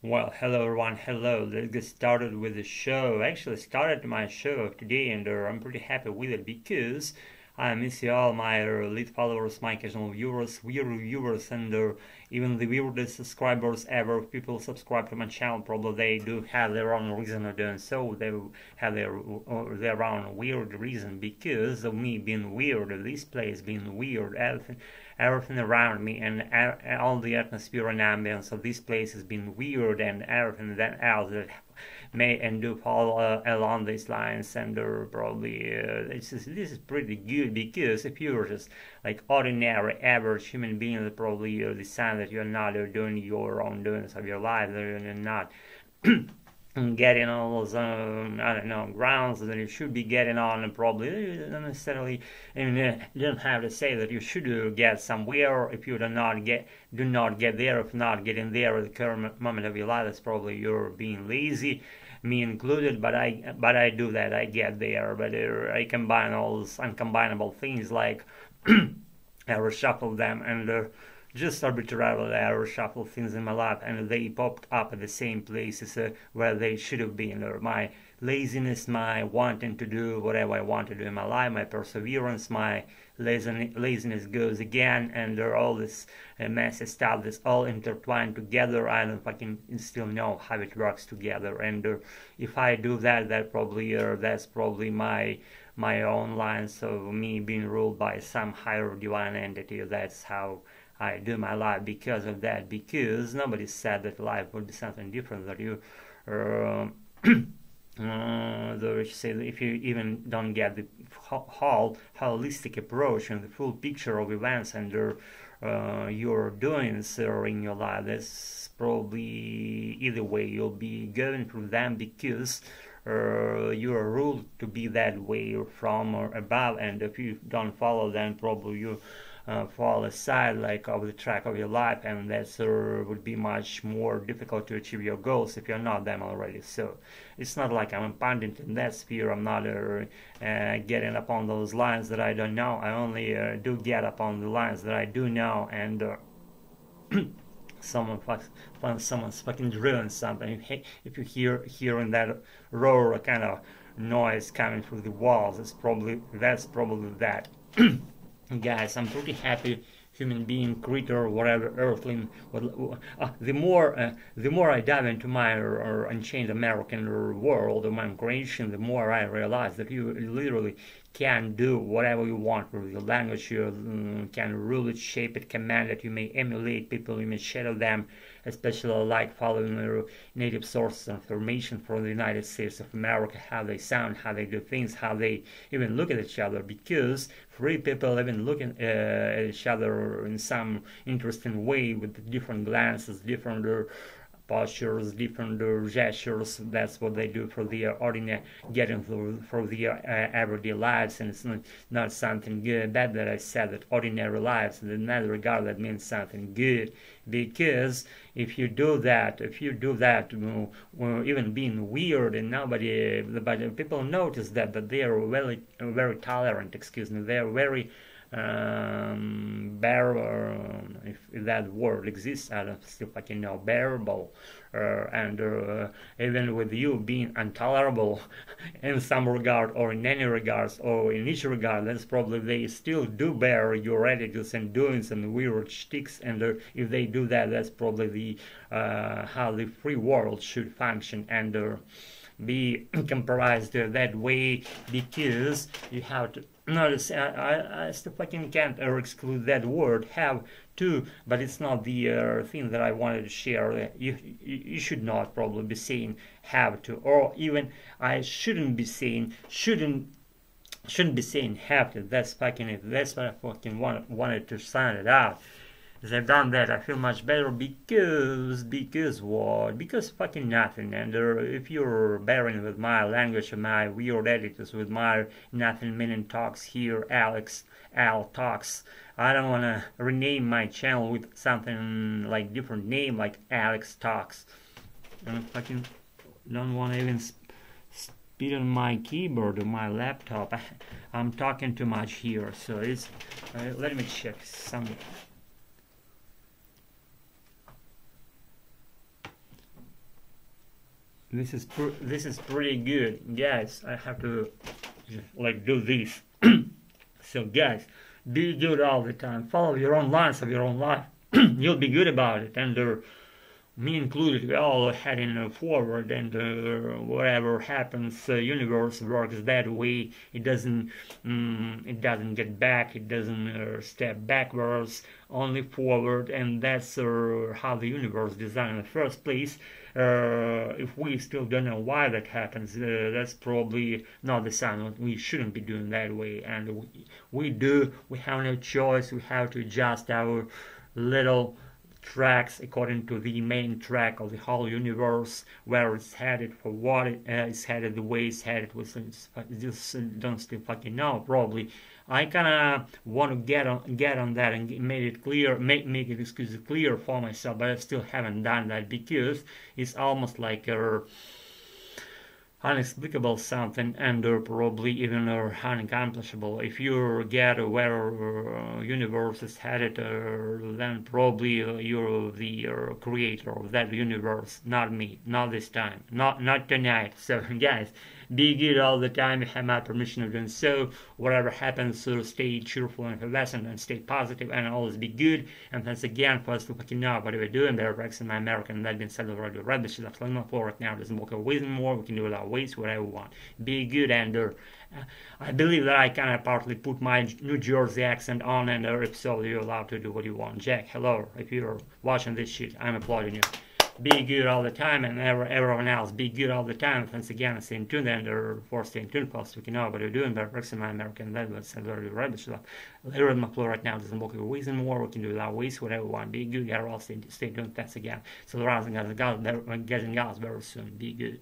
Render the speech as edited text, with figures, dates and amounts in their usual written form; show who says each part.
Speaker 1: Well, hello everyone, hello. Let's get started with the show. Actually, started my show today, and I'm pretty happy with it because I miss you all, my lead followers, my occasional viewers, weird viewers, and even the weirdest subscribers ever. People subscribe to my channel, probably they do have their own reason of doing so. They have their own weird reason because of me being weird, this place being weird, everything around me and all the atmosphere and ambience of this place has been weird, and everything that else that may and do fall along these lines, and probably this is pretty good because if you're just like ordinary average human being, that probably decide that you're not doing your own doings of your life, that you're not getting all those I don't know grounds that you should be getting on, and probably not necessarily. I mean, you don't have to say that you should get somewhere if you do not get there. If not getting there at the current moment of your life, that's probably you're being lazy, me included. But I do that. I get there, but I combine all those uncombinable things like I reshuffle them and. Just arbitrarily I reshuffle things in my life and they popped up at the same places where they should have been. Or my laziness, my wanting to do whatever I want to do in my life, my perseverance, my laziness goes again, and all this messy stuff that's all intertwined together. I don't fucking still know how it works together, and if I do that, that's probably my own lines of me being ruled by some higher divine entity. That's how I do my life because of that, because nobody said that life would be something different, that you say if you even don't get the whole holistic approach and the full picture of events and your doings in your life, that's probably either way you'll be going through them because you are ruled to be that way from or above, and if you don't follow, then probably you fall aside like of the track of your life, and that would be much more difficult to achieve your goals if you're not them already. So it's not like I'm a pundit in that sphere. I'm not getting upon those lines that I don't know. I only do get upon the lines that I do know, and someone's fucking drilling something. If you hearing that roar kind of noise coming through the walls, that's probably that. Guys, I'm pretty happy human being, creature, whatever, earthling. The more I dive into my unchained American world of my creation, the more I realize that you literally can do whatever you want with your language. You can rule it, shape it, command it. You may emulate people, you may shadow them, especially like following their native sources of information from the United States of America, how they sound, how they do things, how they even look at each other, because free people even looking at each other in some interesting way with different glances, different postures, different gestures. That's what they do for the ordinary, getting through for the everyday lives, and it's not something good. That I said that ordinary lives, in that regard, that means something good, because if you do that, even being weird, and but people notice that they are very tolerant. Excuse me, they are very if that word exists, I don't still fucking know, bearable, and even with you being intolerable in some regard or in any regards or in each regard, that's probably they still do bear your attitudes and doings and weird shticks, and if they do that, that's probably the how the free world should function and be comprised that way, because you have to notice. I still fucking can't exclude that word have to, but it's not the thing that I wanted to share. You should not probably be saying have to, or even I shouldn't be saying have to. That's fucking it. That's what I fucking wanted to sign it out. As I've done that, I feel much better because what? Because fucking nothing. And if you're bearing with my language and my weird editors, with my nothing meaning talks here, Al talks. I don't want to rename my channel with something like different name, like Alex talks. I fucking don't want to even speed on my keyboard or my laptop. I'm talking too much here, so it's. Let me check some. This is pretty good, guys. I have to like do this. So, guys, be good all the time. Follow your own lines of your own life. You'll be good about it, and me included, we all heading forward, and whatever happens, universe works that way. It doesn't get back, it doesn't step backwards, only forward, and that's how the universe designed in the first place. If we still don't know why that happens, that's probably not the sign. We shouldn't be doing that way, and we have no choice. We have to adjust our little tracks according to the main track of the whole universe, where it's headed, for what it is headed, the way it's headed. We just don't still fucking know. Probably, I kind of want to get on that and make it clear, make it excuse clear for myself, but I still haven't done that because it's almost like a unexplicable something, and probably even unaccomplishable. If you get where universe is headed, then probably you're the creator of that universe, not me, not this time, not tonight. So guys, be good all the time. You have my permission of doing so. Whatever happens, stay cheerful and effervescent, and stay positive, and always be good. And thanks again for us to fucking know what we're doing there, Rex and my American. That being said, already read this shit. I'm playing my floor right now. Doesn't walk away anymore. We can do it our ways, whatever we want. Be good, and I believe that I kind of partly put my New Jersey accent on, and if so, you're allowed to do what you want. Jack, hello. If you're watching this shit, I'm applauding you. Be good all the time, and everyone else, be good all the time. Thanks again, and stay tuned, and for staying tuned, plus we can know what you're doing. But Rex and my American, that was very rubbish stuff. Later in my floor right now doesn't work with more. We can do without waste, whatever we want. Be good, gotta all stay tuned. Thanks again. So the rising guys and gals very soon. Be good.